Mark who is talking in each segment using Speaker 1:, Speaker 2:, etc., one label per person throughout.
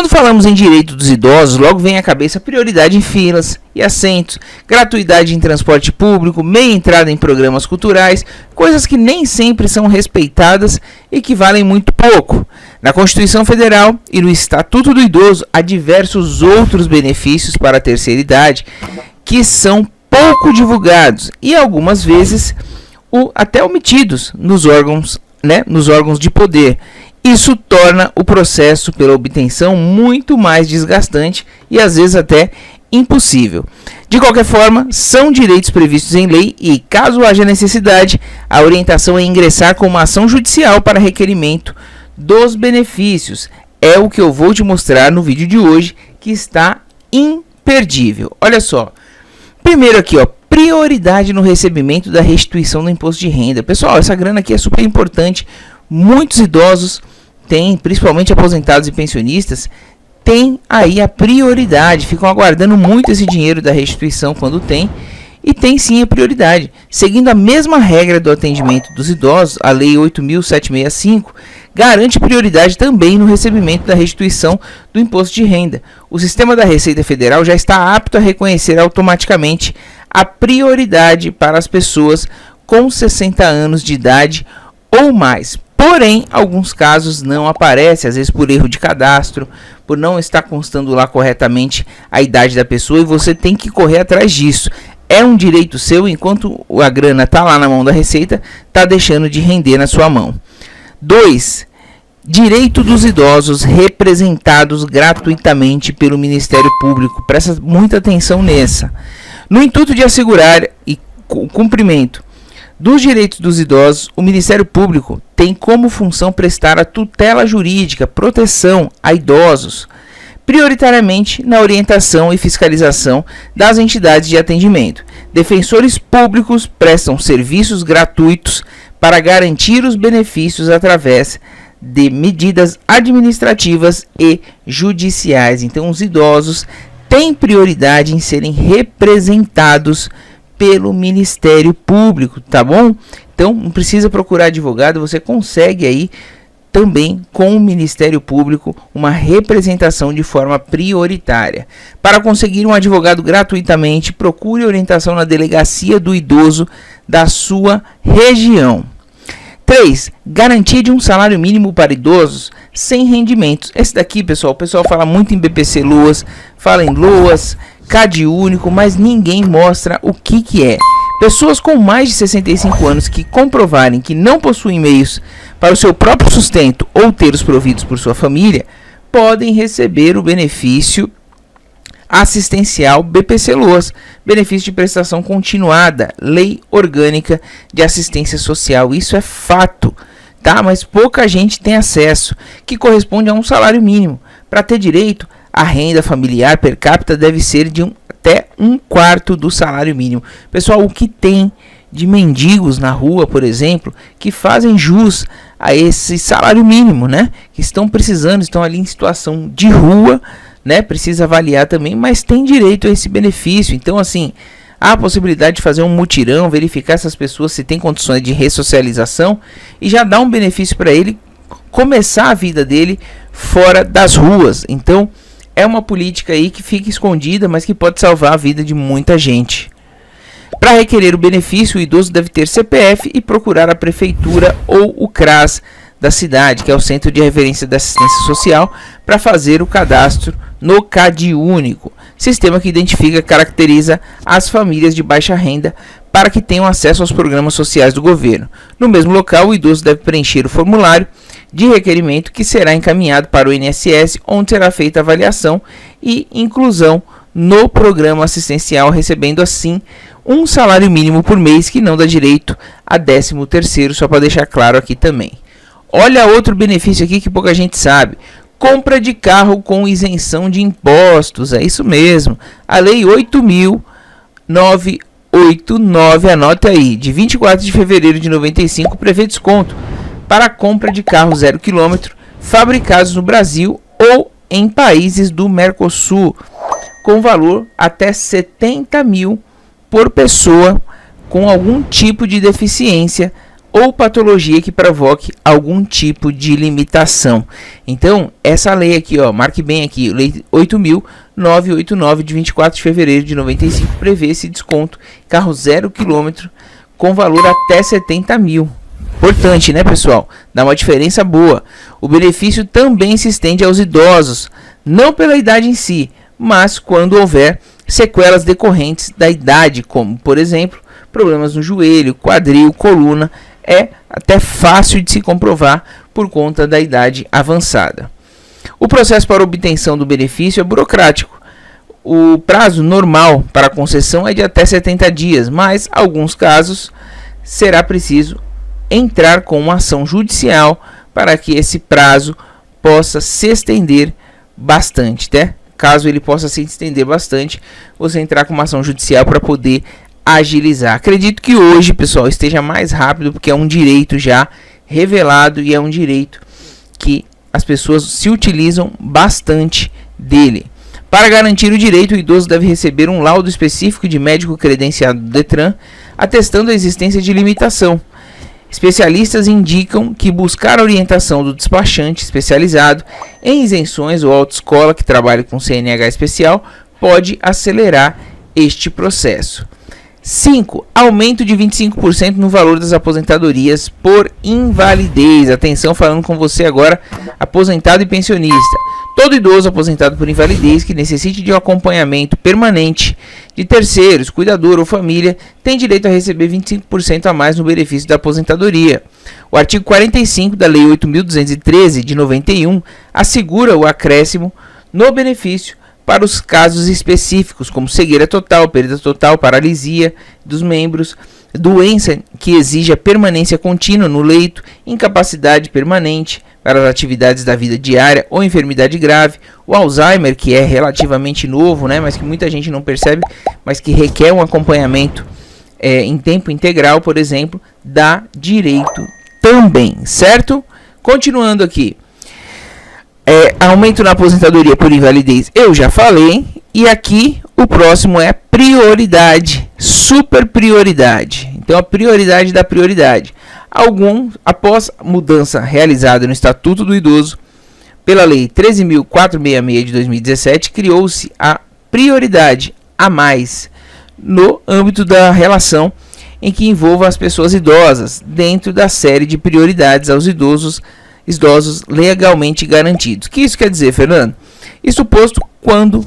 Speaker 1: Quando falamos em direito dos idosos, logo vem à cabeça prioridade em filas e assentos, gratuidade em transporte público, meia entrada em programas culturais, coisas que nem sempre são respeitadas e que valem muito pouco. Na Constituição Federal e no Estatuto do Idoso há diversos outros benefícios para a terceira idade que são pouco divulgados e algumas vezes até omitidos nos órgãos de poder. Isso torna o processo pela obtenção muito mais desgastante e às vezes até impossível. De qualquer forma, são direitos previstos em lei e, caso haja necessidade, a orientação é ingressar com uma ação judicial para requerimento dos benefícios. É o que eu vou te mostrar no vídeo de hoje, que está imperdível. Olha só. Primeiro aqui, ó, prioridade no recebimento da restituição do imposto de renda. Pessoal, essa grana aqui é super importante. Muitos idosos têm, principalmente aposentados e pensionistas, têm aí a prioridade, ficam aguardando muito esse dinheiro da restituição quando tem, e tem sim a prioridade. Seguindo a mesma regra do atendimento dos idosos, a Lei 8.765 garante prioridade também no recebimento da restituição do imposto de renda. O sistema da Receita Federal já está apto a reconhecer automaticamente a prioridade para as pessoas com 60 anos de idade ou mais. Porém, alguns casos não aparecem, às vezes por erro de cadastro, por não estar constando lá corretamente a idade da pessoa, e você tem que correr atrás disso. É um direito seu, enquanto a grana está lá na mão da Receita, está deixando de render na sua mão. 2. Direito dos idosos representados gratuitamente pelo Ministério Público. Presta muita atenção nessa. No intuito de assegurar o cumprimento dos direitos dos idosos, o Ministério Público tem como função prestar a tutela jurídica, proteção a idosos, prioritariamente na orientação e fiscalização das entidades de atendimento. Defensores públicos prestam serviços gratuitos para garantir os benefícios através de medidas administrativas e judiciais. Então, os idosos têm prioridade em serem representados pelo Ministério Público, tá bom? Então, não precisa procurar advogado, você consegue aí também com o Ministério Público uma representação de forma prioritária. Para conseguir um advogado gratuitamente, procure orientação na delegacia do idoso da sua região. 3. Garantia de um salário mínimo para idosos sem rendimentos. Esse daqui, pessoal, o pessoal fala muito em BPC Loas, fala em Loas, CAD único, mas ninguém mostra o que é. Pessoas com mais de 65 anos que comprovarem que não possuem meios para o seu próprio sustento ou ter os providos por sua família, podem receber o benefício assistencial BPC Loas, benefício de prestação continuada, Lei Orgânica de Assistência Social. Isso é fato, tá? Mas pouca gente tem acesso, que corresponde a um salário mínimo. Para ter direito, a renda familiar per capita deve ser de até 1/4 do salário mínimo. Pessoal, o que tem de mendigos na rua, por exemplo, que fazem jus a esse salário mínimo, né? Que estão precisando, estão ali em situação de rua, né? Precisa avaliar também, mas tem direito a esse benefício. Então, assim, há a possibilidade de fazer um mutirão, verificar essas pessoas se têm condições de ressocialização e já dar um benefício para ele começar a vida dele fora das ruas. Então, é uma política aí que fica escondida, mas que pode salvar a vida de muita gente. Para requerer o benefício, o idoso deve ter CPF e procurar a prefeitura ou o CRAS da cidade, que é o Centro de Referência da Assistência Social, para fazer o cadastro no CAD único, sistema que identifica e caracteriza as famílias de baixa renda para que tenham acesso aos programas sociais do governo. No mesmo local, o idoso deve preencher o formulário de requerimento que será encaminhado para o INSS, onde será feita a avaliação e inclusão no programa assistencial, recebendo assim um salário mínimo por mês, que não dá direito a 13º, só para deixar claro aqui também. Olha outro benefício aqui que pouca gente sabe: compra de carro com isenção de impostos. É isso mesmo, a Lei 8.989, anote aí, de 24 de fevereiro de 95, prevê desconto para a compra de carros 0 km fabricados no Brasil ou em países do Mercosul, com valor até 70 mil por pessoa com algum tipo de deficiência ou patologia que provoque algum tipo de limitação. Então, essa lei aqui, ó, marque bem aqui, lei 8.989 de 24 de fevereiro de 95 prevê esse desconto, carro 0 km com valor até 70 mil. Importante, né, pessoal? Dá uma diferença boa. O benefício também se estende aos idosos, não pela idade em si, mas quando houver sequelas decorrentes da idade, como, por exemplo, problemas no joelho, quadril, coluna. É até fácil de se comprovar por conta da idade avançada. O processo para obtenção do benefício é burocrático. O prazo normal para a concessão é de até 70 dias, mas, em alguns casos, será preciso entrar com uma ação judicial para que esse prazo possa se estender bastante, né? Caso ele possa se estender bastante, você entrar com uma ação judicial para poder agilizar. Acredito que hoje, pessoal, esteja mais rápido, porque é um direito já revelado e é um direito que as pessoas se utilizam bastante dele. Para garantir o direito, o idoso deve receber um laudo específico de médico credenciado do Detran, atestando a existência de limitação. Especialistas indicam que buscar a orientação do despachante especializado em isenções ou autoescola que trabalhe com CNH especial pode acelerar este processo. 5. Aumento de 25% no valor das aposentadorias por invalidez. Atenção, falando com você agora, aposentado e pensionista. Todo idoso aposentado por invalidez que necessite de um acompanhamento permanente de terceiros, cuidador ou família, tem direito a receber 25% a mais no benefício da aposentadoria. O artigo 45 da Lei 8.213 de 91 assegura o acréscimo no benefício para os casos específicos, como cegueira total, perda total, paralisia dos membros, doença que exija permanência contínua no leito, incapacidade permanente para as atividades da vida diária ou enfermidade grave, o Alzheimer, que é relativamente novo, né, mas que muita gente não percebe, mas que requer um acompanhamento em tempo integral, por exemplo, dá direito também, certo? Continuando aqui. Aumento na aposentadoria por invalidez, eu já falei. E aqui o próximo é prioridade, super prioridade. Então a prioridade da prioridade. Após mudança realizada no Estatuto do Idoso pela Lei 13.466 de 2017, criou-se a prioridade a mais no âmbito da relação em que envolva as pessoas idosas, dentro da série de prioridades aos idosos legalmente garantidos. O que isso quer dizer, Fernando? Isso posto quando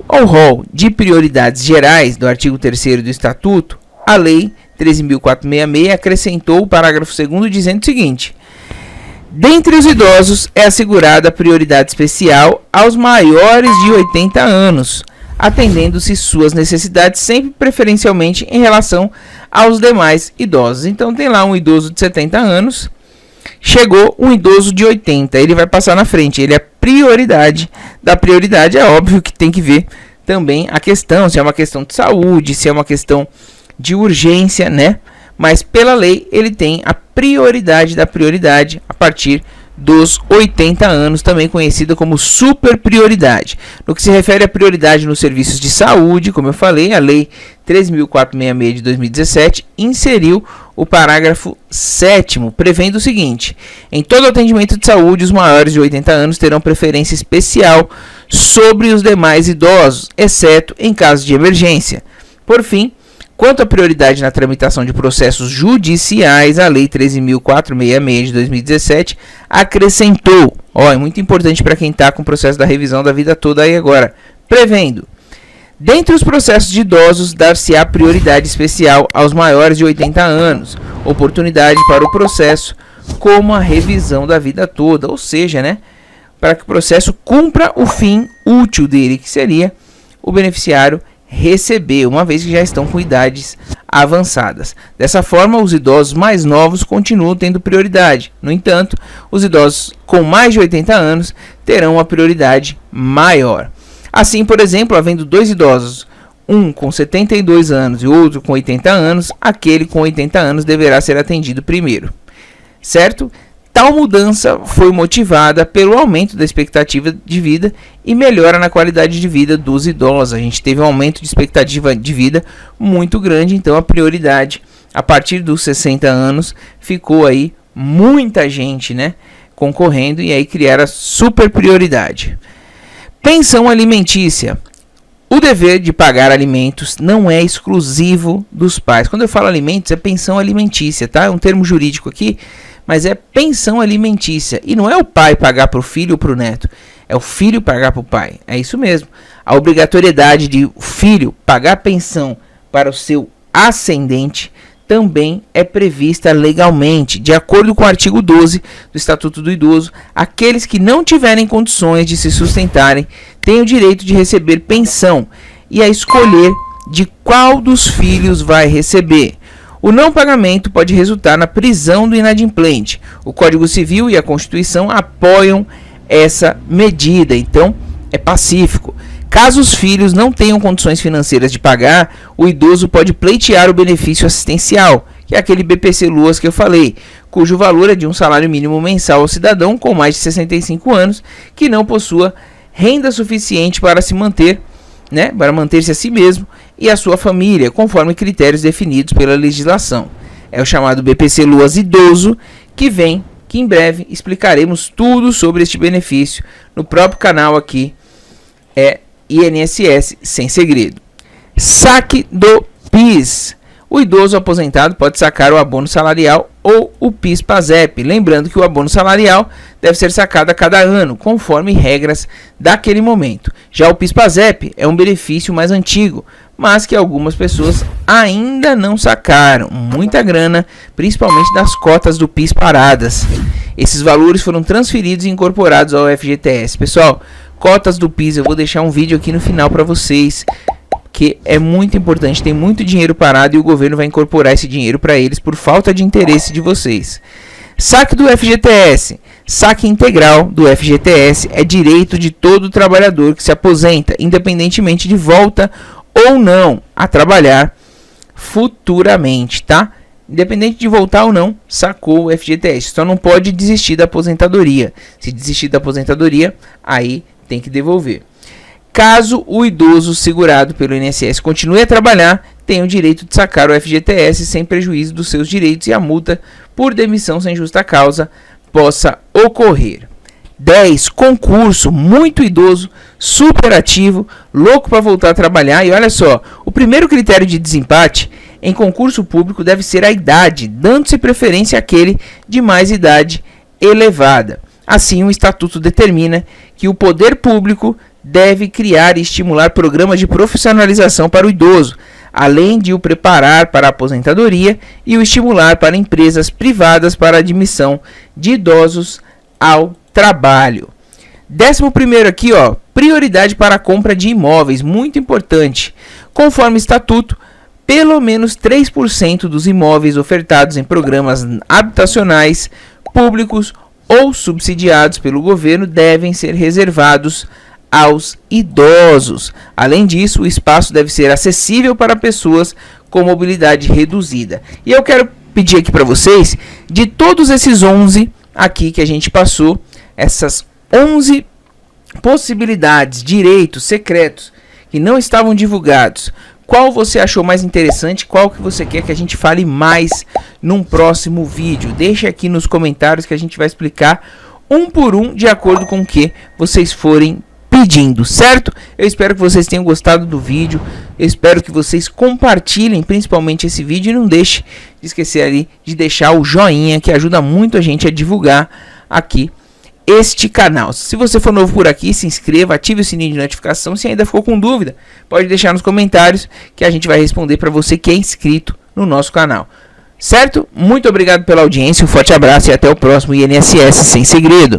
Speaker 1: ao rol de prioridades gerais do artigo 3º do Estatuto, a Lei 13.466 acrescentou o parágrafo 2º dizendo o seguinte: dentre os idosos é assegurada prioridade especial aos maiores de 80 anos, atendendo-se suas necessidades sempre preferencialmente em relação aos demais idosos. Então tem lá um idoso de 70 anos, chegou um idoso de 80, ele vai passar na frente, ele é prioridade. Da prioridade é óbvio que tem que ver também a questão, se é uma questão de saúde, se é uma questão de urgência, né? Mas pela lei ele tem a prioridade da prioridade a partir dos 80 anos, também conhecida como super prioridade. No que se refere à prioridade nos serviços de saúde, como eu falei, a Lei 13.466 de 2017 inseriu o parágrafo 7º, prevendo o seguinte: em todo atendimento de saúde, os maiores de 80 anos terão preferência especial sobre os demais idosos, exceto em caso de emergência. Por fim, quanto à prioridade na tramitação de processos judiciais, a Lei 13.466 de 2017 acrescentou, é muito importante para quem está com o processo da revisão da vida toda aí agora, prevendo: dentre os processos de idosos, dar-se-á prioridade especial aos maiores de 80 anos, oportunidade para o processo como a revisão da vida toda, ou seja, né, para que o processo cumpra o fim útil dele, que seria o beneficiário receber, uma vez que já estão com idades avançadas. Dessa forma, os idosos mais novos continuam tendo prioridade. No entanto, os idosos com mais de 80 anos terão uma prioridade maior. Assim, por exemplo, havendo dois idosos, um com 72 anos e outro com 80 anos, aquele com 80 anos deverá ser atendido primeiro. Certo? Tal mudança foi motivada pelo aumento da expectativa de vida e melhora na qualidade de vida dos idosos. A gente teve um aumento de expectativa de vida muito grande, então a prioridade a partir dos 60 anos, ficou aí muita gente, né, concorrendo, e aí criaram a super prioridade. Pensão alimentícia. O dever de pagar alimentos não é exclusivo dos pais. Quando eu falo alimentos, é pensão alimentícia, tá? É um termo jurídico aqui, mas é pensão alimentícia. E não é o pai pagar para o filho ou para o neto, é o filho pagar para o pai. É isso mesmo. A obrigatoriedade de o filho pagar pensão para o seu ascendente também é prevista legalmente. De acordo com o artigo 12 do Estatuto do Idoso, aqueles que não tiverem condições de se sustentarem têm o direito de receber pensão e a escolher de qual dos filhos vai receber. O não pagamento pode resultar na prisão do inadimplente. O Código Civil e a Constituição apoiam essa medida, então é pacífico. Caso os filhos não tenham condições financeiras de pagar, o idoso pode pleitear o benefício assistencial, que é aquele BPC Luas que eu falei, cujo valor é de um salário mínimo mensal ao cidadão com mais de 65 anos que não possua renda suficiente para se manter, né, para manter-se a si mesmo e a sua família, conforme critérios definidos pela legislação. É o chamado BPC Luas Idoso, que em breve explicaremos tudo sobre este benefício no próprio canal aqui, INSS Sem Segredo. Saque do PIS. O idoso aposentado pode sacar o abono salarial ou o PIS/PASEP. Lembrando que o abono salarial deve ser sacado a cada ano, conforme regras daquele momento. Já o PIS/PASEP é um benefício mais antigo, mas que algumas pessoas ainda não sacaram. Muita grana, principalmente das cotas do PIS paradas. Esses valores foram transferidos e incorporados ao FGTS. Pessoal, cotas do PIS, eu vou deixar um vídeo aqui no final para vocês, que é muito importante, tem muito dinheiro parado e o governo vai incorporar esse dinheiro para eles por falta de interesse de vocês. Saque do FGTS. Saque integral do FGTS é direito de todo trabalhador que se aposenta, independentemente de volta ou não a trabalhar futuramente, tá? Independente de voltar ou não, sacou o FGTS. Só não pode desistir da aposentadoria. Se desistir da aposentadoria, aí tem que devolver. Caso o idoso segurado pelo INSS continue a trabalhar, tem o direito de sacar o FGTS sem prejuízo dos seus direitos e a multa por demissão sem justa causa possa ocorrer. 10. Concurso. Muito idoso, super ativo, louco para voltar a trabalhar. E olha só, o primeiro critério de desempate em concurso público deve ser a idade, dando-se preferência àquele de mais idade elevada. Assim, o Estatuto determina que o poder público deve criar e estimular programas de profissionalização para o idoso, além de o preparar para a aposentadoria e o estimular para empresas privadas para a admissão de idosos ao trabalho. 11º aqui, prioridade para a compra de imóveis, muito importante. Conforme estatuto, pelo menos 3% dos imóveis ofertados em programas habitacionais públicos ou subsidiados pelo governo devem ser reservados aos idosos. Além disso, o espaço deve ser acessível para pessoas com mobilidade reduzida. E eu quero pedir aqui para vocês, de todos esses 11 aqui que a gente passou, essas 11 possibilidades, direitos secretos que não estavam divulgados, qual você achou mais interessante, qual que você quer que a gente fale mais num próximo vídeo? Deixa aqui nos comentários que a gente vai explicar um por um de acordo com o que vocês forem pedindo, certo? Eu espero que vocês tenham gostado do vídeo, eu espero que vocês compartilhem principalmente esse vídeo e não deixe de esquecer ali de deixar o joinha, que ajuda muito a gente a divulgar aqui este canal. Se você for novo por aqui, se inscreva, ative o sininho de notificação. Se ainda ficou com dúvida, pode deixar nos comentários que a gente vai responder para você que é inscrito no nosso canal, certo? Muito obrigado pela audiência, um forte abraço e até o próximo INSS Sem Segredo.